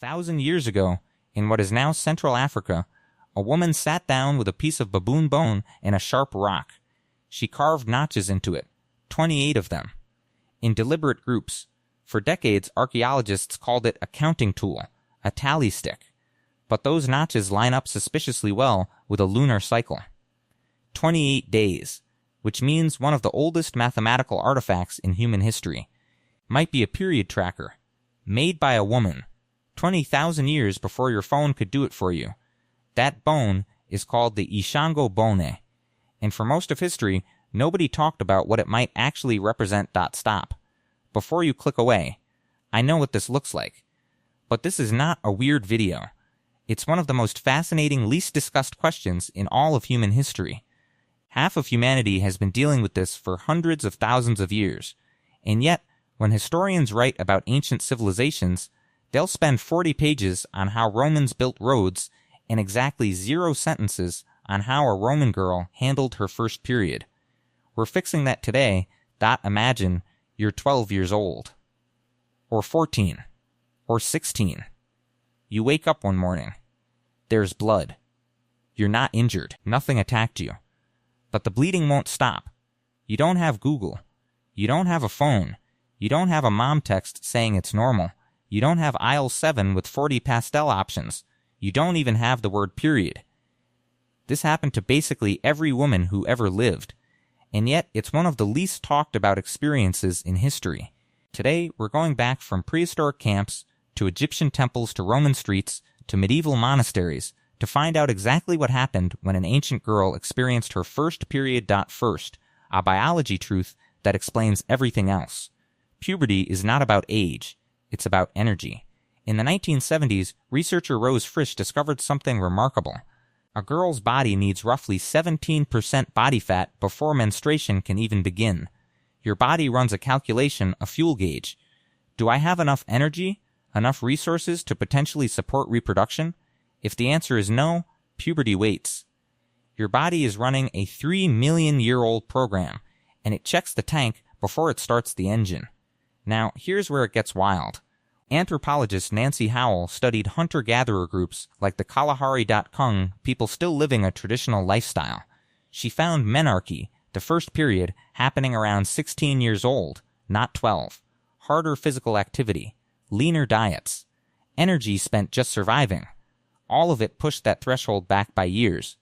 1,000 years ago, in what is now Central Africa, a woman sat down with a piece of baboon bone and a sharp rock. She carved notches into it, 28 of them, in deliberate groups. For decades, archaeologists called it a counting tool, a tally stick. But those notches line up suspiciously well with a lunar cycle. 28 days, which means one of the oldest mathematical artifacts in human history. Might be a period tracker, made by a woman, 20,000 years before your phone could do it for you. That bone is called the Ishango bone, and for most of history, nobody talked about what it might actually represent. Stop. Before you click away, I know what this looks like. But this is not a weird video. It's one of the most fascinating, least discussed questions in all of human history. Half of humanity has been dealing with this for hundreds of thousands of years, and yet, when historians write about ancient civilizations, they'll spend 40 pages on how Romans built roads and exactly 0 sentences on how a Roman girl handled her first period. We're fixing that today. Imagine you're 12 years old, or 14, or 16. You wake up one morning. There's blood. You're not injured. Nothing attacked you. But the bleeding won't stop. You don't have Google. You don't have a phone. You don't have a mom text saying it's normal. You don't have aisle 7 with 40 pastel options. You don't even have the word period. This happened to basically every woman who ever lived. And yet, it's one of the least talked about experiences in history. Today, we're going back from prehistoric camps to Egyptian temples to Roman streets to medieval monasteries to find out exactly what happened when an ancient girl experienced her first period. First, a biology truth that explains everything else. Puberty is not about age, it's about energy. In the 1970s, researcher Rose Frisch discovered something remarkable. A girl's body needs roughly 17% body fat before menstruation can even begin. Your body runs a calculation, a fuel gauge. Do I have enough energy, enough resources to potentially support reproduction? If the answer is no, puberty waits. Your body is running a 3-million-year-old program, and it checks the tank before it starts the engine. Now, here's where it gets wild. Anthropologist Nancy Howell studied hunter-gatherer groups like the Kalahari.Kung, people still living a traditional lifestyle. She found menarche, the first period, happening around 16 years old, not 12. Harder physical activity, leaner diets, energy spent just surviving. All of it pushed that threshold back by years.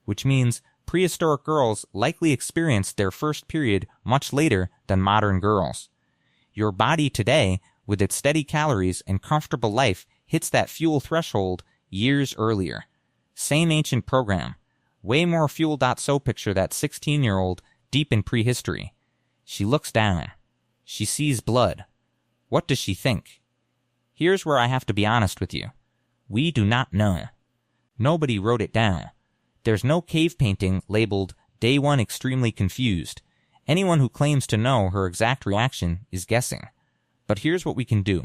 Which means prehistoric girls likely experienced their first period much later than modern girls. Your body today, with its steady calories and comfortable life, hits that fuel threshold years earlier. Same ancient program. Way more fuel. So picture that 16-year-old deep in prehistory. She looks down. She sees blood. What does she think? Here's where I have to be honest with you. We do not know. Nobody wrote it down. There's no cave painting labeled Day 1 Extremely Confused. Anyone who claims to know her exact reaction is guessing. But here's what we can do.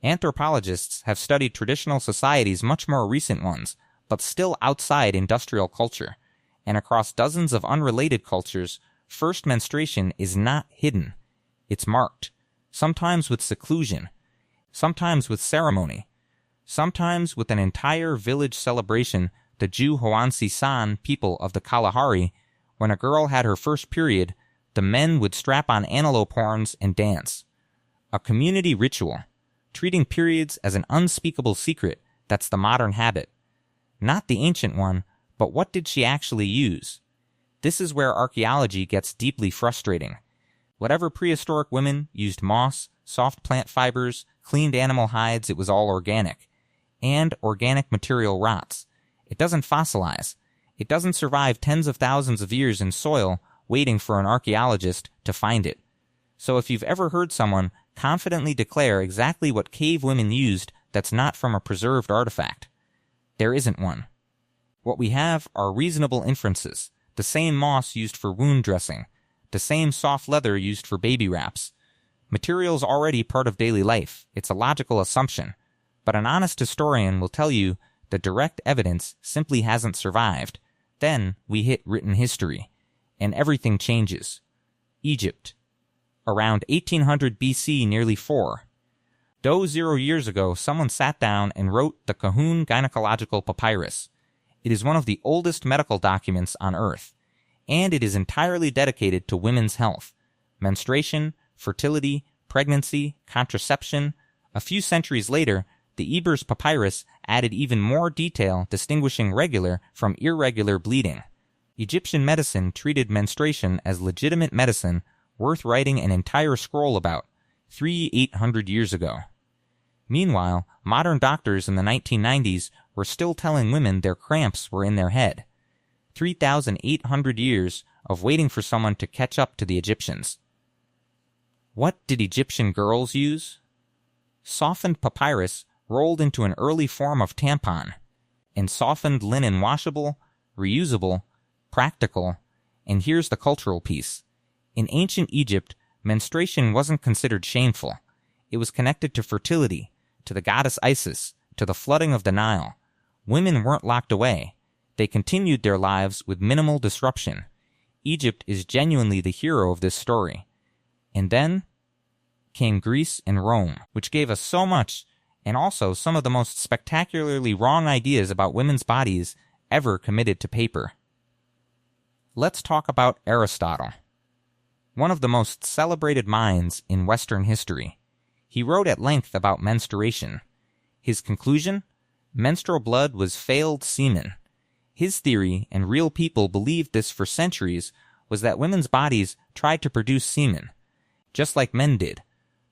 Anthropologists have studied traditional societies, much more recent ones, but still outside industrial culture. And across dozens of unrelated cultures, first menstruation is not hidden. It's marked. Sometimes with seclusion. Sometimes with ceremony. Sometimes with an entire village celebration. The Jew Hoansi San people of the Kalahari, when a girl had her first period, the men would strap on antelope horns and dance. A community ritual, treating periods as an unspeakable secret. That's the modern habit. Not the ancient one, but what did she actually use? This is where archaeology gets deeply frustrating. Whatever prehistoric women used moss, soft plant fibers, cleaned animal hides, it was all organic. And organic material rots. It doesn't fossilize. It doesn't survive tens of thousands of years in soil waiting for an archaeologist to find it. So if you've ever heard someone confidently declare exactly what cave women used that's not from a preserved artifact, there isn't one. What we have are reasonable inferences. The same moss used for wound dressing. The same soft leather used for baby wraps. Materials already part of daily life. It's a logical assumption. But an honest historian will tell you the direct evidence simply hasn't survived. Then we hit written history, and everything changes. Egypt. Around 1800 BC, nearly 4. Though 0 years ago, someone sat down and wrote the Kahun Gynecological Papyrus. It is one of the oldest medical documents on Earth, and it is entirely dedicated to women's health, menstruation, fertility, pregnancy, contraception. A few centuries later, the Ebers Papyrus added even more detail distinguishing regular from irregular bleeding. Egyptian medicine treated menstruation as legitimate medicine worth writing an entire scroll about 800 years ago. Meanwhile, modern doctors in the 1990s were still telling women their cramps were in their head. 3,800 years of waiting for someone to catch up to the Egyptians. What did Egyptian girls use? Softened papyrus rolled into an early form of tampon, and softened linen washable, reusable, practical, and here's the cultural piece. In ancient Egypt, menstruation wasn't considered shameful. It was connected to fertility, to the goddess Isis, to the flooding of the Nile. Women weren't locked away. They continued their lives with minimal disruption. Egypt is genuinely the hero of this story. And then came Greece and Rome, which gave us so much, and also some of the most spectacularly wrong ideas about women's bodies ever committed to paper. Let's talk about Aristotle, one of the most celebrated minds in Western history. He wrote at length about menstruation. His conclusion? Menstrual blood was failed semen. His theory, and real people believed this for centuries, was that women's bodies tried to produce semen, just like men did.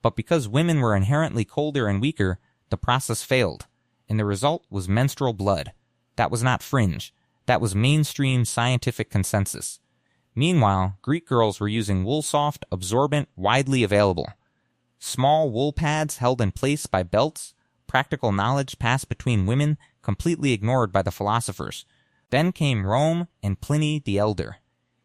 But because women were inherently colder and weaker, the process failed, and the result was menstrual blood. That was not fringe. That was mainstream scientific consensus. Meanwhile, Greek girls were using wool-soft, absorbent, widely available. Small wool pads held in place by belts, practical knowledge passed between women, completely ignored by the philosophers. Then came Rome and Pliny the Elder.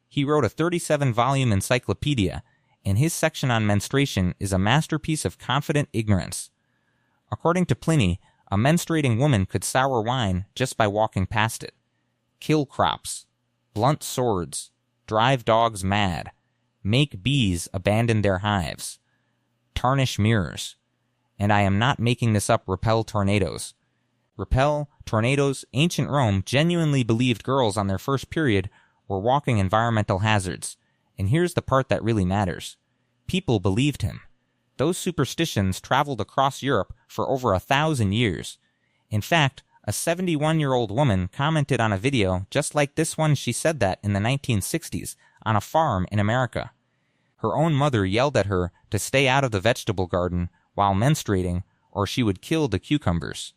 He wrote a 37-volume encyclopedia, and his section on menstruation is a masterpiece of confident ignorance. According to Pliny, a menstruating woman could sour wine just by walking past it, kill crops, blunt swords, drive dogs mad, make bees abandon their hives, tarnish mirrors, and I am not making this up, repel tornadoes. Repel, tornadoes, ancient Rome genuinely believed girls on their first period were walking environmental hazards. And here's the part that really matters. People believed him. Those superstitions traveled across Europe for over 1,000 years. In fact, a 71-year-old woman commented on a video just like this one. She said that in the 1960s on a farm in America. Her own mother yelled at her to stay out of the vegetable garden while menstruating, or she would kill the cucumbers.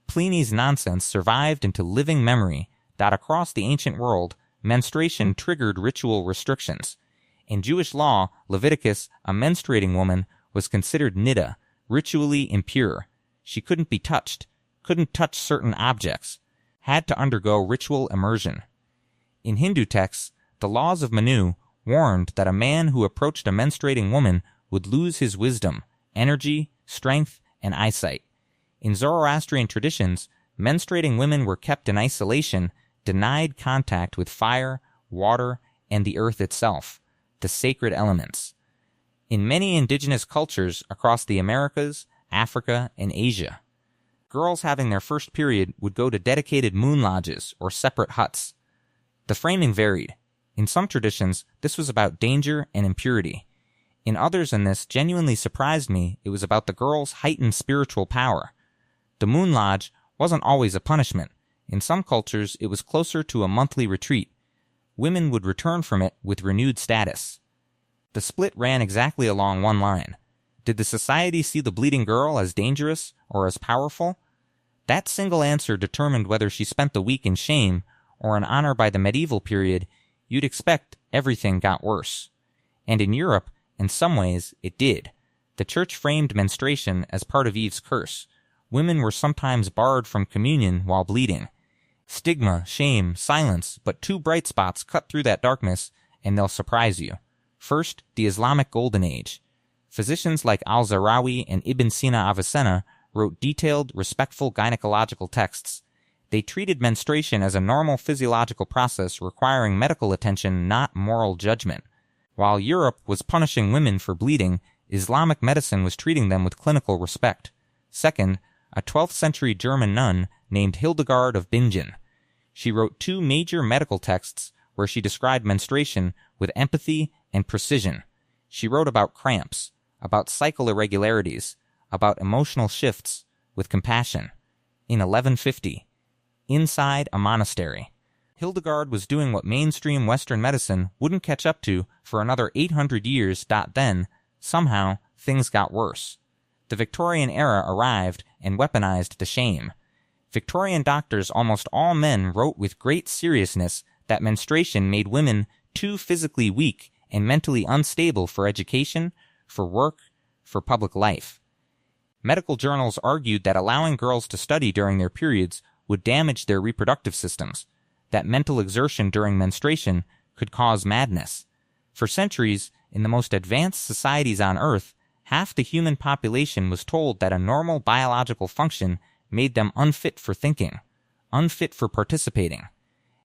Pliny's nonsense survived into living memory that across the ancient world, menstruation triggered ritual restrictions. In Jewish law, Leviticus, a menstruating woman was considered niddah, ritually impure. She couldn't be touched, couldn't touch certain objects, had to undergo ritual immersion. In Hindu texts, the laws of Manu warned that a man who approached a menstruating woman would lose his wisdom, energy, strength, and eyesight. In Zoroastrian traditions, menstruating women were kept in isolation, denied contact with fire, water, and the earth itself, the sacred elements. In many indigenous cultures across the Americas, Africa, and Asia, girls having their first period would go to dedicated moon lodges or separate huts. The framing varied. In some traditions, this was about danger and impurity. In others, and this genuinely surprised me, it was about the girl's heightened spiritual power. The moon lodge wasn't always a punishment. In some cultures, it was closer to a monthly retreat. Women would return from it with renewed status. The split ran exactly along one line. Did the society see the bleeding girl as dangerous or as powerful? That single answer determined whether she spent the week in shame or in honor. By the medieval period, you'd expect everything got worse. And in Europe, in some ways, it did. The church framed menstruation as part of Eve's curse. Women were sometimes barred from communion while bleeding. Stigma, shame, silence, but two bright spots cut through that darkness, and they'll surprise you. First, the Islamic Golden Age. Physicians like al-Zarawi and Ibn Sina Avicenna wrote detailed, respectful gynecological texts. They treated menstruation as a normal physiological process requiring medical attention, not moral judgment. While Europe was punishing women for bleeding, Islamic medicine was treating them with clinical respect. Second, a 12th century German nun named Hildegard of Bingen. She wrote 2 major medical texts where she described menstruation with empathy and precision. She wrote about cramps, about cycle irregularities, about emotional shifts with compassion. In 1150, inside a monastery, Hildegard was doing what mainstream Western medicine wouldn't catch up to for another 800 years. Then, somehow, things got worse. The Victorian era arrived and weaponized the shame. Victorian doctors, almost all men, wrote with great seriousness that menstruation made women too physically weak and mentally unstable for education, for work, for public life. Medical journals argued that allowing girls to study during their periods would damage their reproductive systems, that mental exertion during menstruation could cause madness. For centuries, in the most advanced societies on Earth, half the human population was told that a normal biological function made them unfit for thinking, unfit for participating,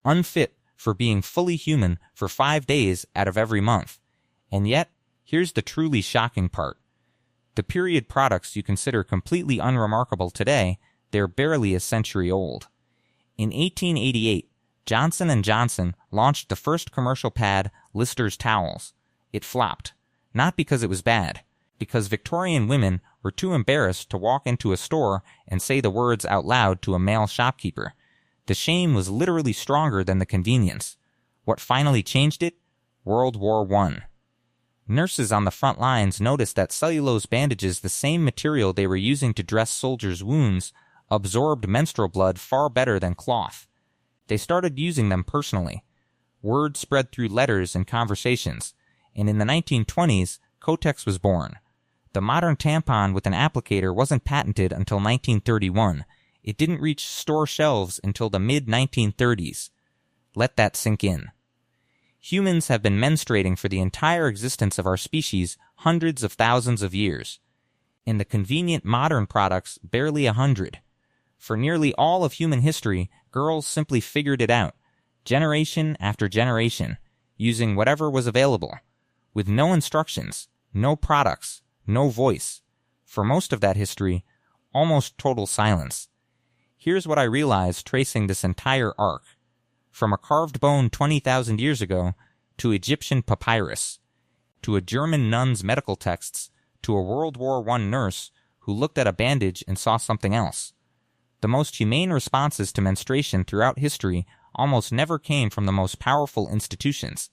unfit for being fully human for 5 days out of every month. And yet, here's the truly shocking part. The period products you consider completely unremarkable today, they're barely a century old. In 1888, Johnson & Johnson launched the first commercial pad, Lister's Towels. It flopped, not because it was bad, because Victorian women were too embarrassed to walk into a store and say the words out loud to a male shopkeeper. The shame was literally stronger than the convenience. What finally changed it? World War I. Nurses on the front lines noticed that cellulose bandages, the same material they were using to dress soldiers' wounds, absorbed menstrual blood far better than cloth. They started using them personally. Word spread through letters and conversations, and in the 1920s, Kotex was born. The modern tampon with an applicator wasn't patented until 1931. It didn't reach store shelves until the mid-1930s. Let that sink in. Humans have been menstruating for the entire existence of our species hundreds of thousands of years. In the convenient modern products, barely 100. For nearly all of human history, girls simply figured it out, generation after generation, using whatever was available, with no instructions, no products, no voice. For most of that history, almost total silence. Here's what I realized tracing this entire arc. From a carved bone 20,000 years ago, to Egyptian papyrus, to a German nun's medical texts, to a World War I nurse who looked at a bandage and saw something else. The most humane responses to menstruation throughout history almost never came from the most powerful institutions.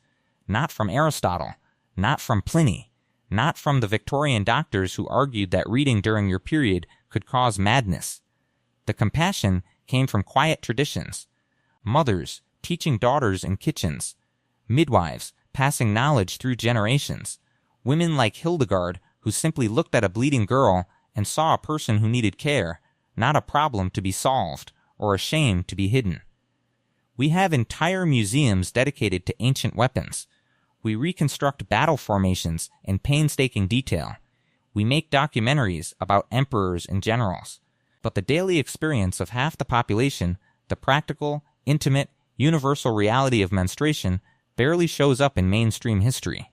Not from Aristotle, not from Pliny, not from the Victorian doctors who argued that reading during your period could cause madness. The compassion came from quiet traditions. Mothers teaching daughters in kitchens. Midwives passing knowledge through generations. Women like Hildegard who simply looked at a bleeding girl and saw a person who needed care, not a problem to be solved or a shame to be hidden. We have entire museums dedicated to ancient weapons. We reconstruct battle formations in painstaking detail. We make documentaries about emperors and generals. But the daily experience of half the population, the practical, intimate, universal reality of menstruation, barely shows up in mainstream history.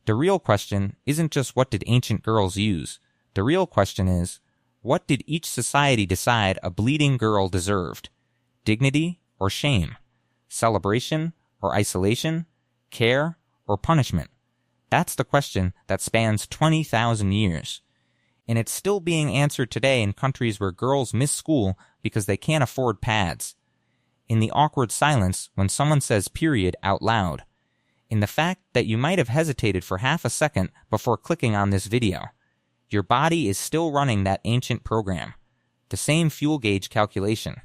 The real question isn't just what did ancient girls use. The real question is, what did each society decide a bleeding girl deserved? Dignity or shame? Celebration or isolation? Care or punishment? That's the question that spans 20,000 years. And it's still being answered today in countries where girls miss school because they can't afford pads. In the awkward silence when someone says period out loud. In the fact that you might have hesitated for half a second before clicking on this video. Your body is still running that ancient program. The same fuel gauge calculation.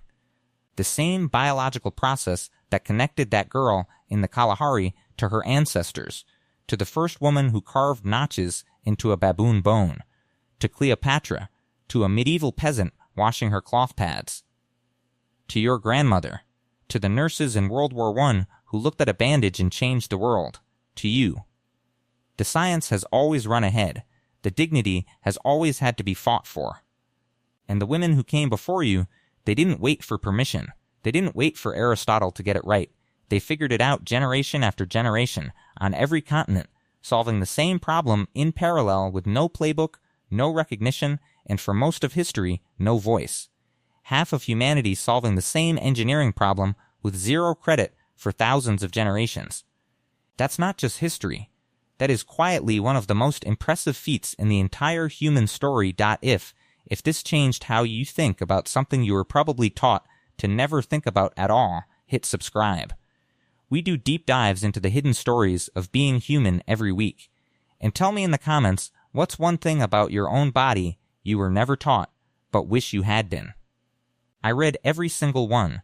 The same biological process that connected that girl in the Kalahari to her ancestors, to the first woman who carved notches into a baboon bone, to Cleopatra, to a medieval peasant washing her cloth pads, to your grandmother, to the nurses in World War I who looked at a bandage and changed the world, to you. The science has always run ahead. The dignity has always had to be fought for. And the women who came before you, they didn't wait for permission. They didn't wait for Aristotle to get it right. They figured it out generation after generation, on every continent, solving the same problem in parallel with no playbook, no recognition, and for most of history, no voice. Half of humanity solving the same engineering problem with zero credit for thousands of generations. That's not just history. That is quietly one of the most impressive feats in the entire human story. If this changed how you think about something you were probably taught to never think about at all, hit subscribe. We do deep dives into the hidden stories of being human every week. And tell me in the comments, what's one thing about your own body you were never taught, but wish you had been? I read every single one,